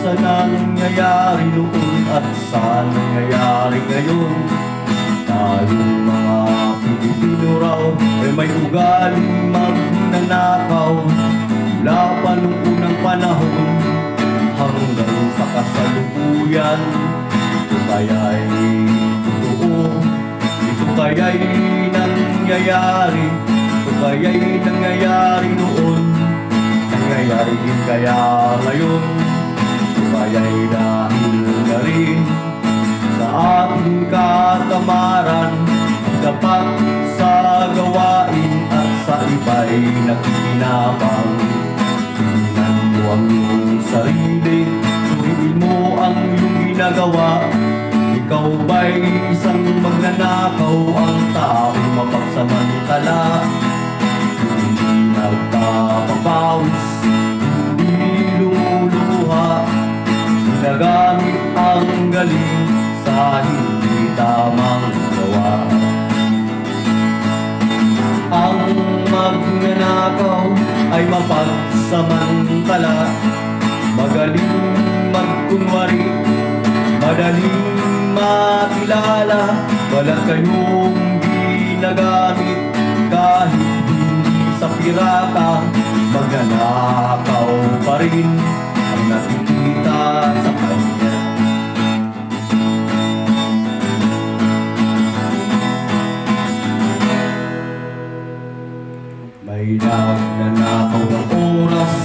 sa nangyayari noon at sa nangyayari ngayon. Tayong mga Pilipino raw ay may ugaling magnanakaw mula pa nung unang panahon hanggang sa kasalukuyan. Ito kaya'y totoo, ito kaya'y nangyayari, ito kaya'y nangyayari noon, nangyayari din kaya ngayon. Ito kaya'y dahil na rin sa ating katamaran, dapat sa gawain at sa iba'y nakikinabang. Tingnan mo ang iyong sarili, suriin mo ang iyong ginagawa. Ikaw ba'y isang magnanakaw, ang taong mapagsamantala? Hindi nagpapapawis, hindi lumuluha, ginagamit ang galing sa hindi tamang gawa. Ang magnanakaw ay mapagsamantala, magaling magkunwari, madaling makilala. Wala kayong ginagamit kahit hindi sa pirata, magnanakaw pa rin ang nakikita sa kanya. May nagnanakaw ng oras,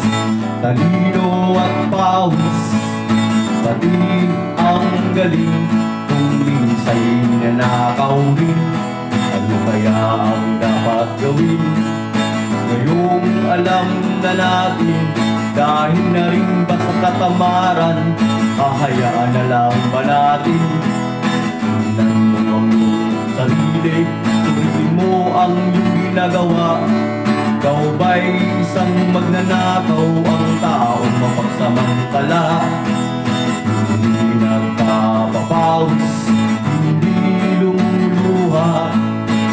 talino at pawis, pati ang galing kung minsa'y nanakaw rin. Ano kaya ang dapat gawin? Ngayong alam na natin, dahil na rin ba sa katamaran, hahayaan na lang ba natin? Tingnan mo ang iyong sarili, suriin mo ang iyong ginagawa. Ikaw ba'y isang magnanakaw, ang taong mapagsamantala? Hindi nagpapapawis, hindi lumuluha,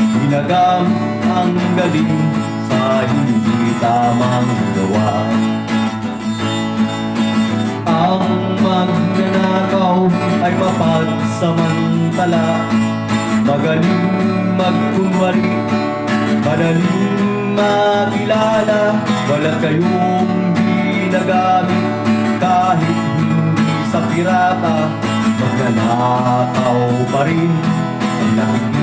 ginagamit ang galing sa hindi tamang gawa. Ang magnanakaw ay mapagsamantala, magaling magkunwari, madaling makilala. Wala kayong ginagamit kahit hindi sa pirata, magnanakaw pa rin ang nakikita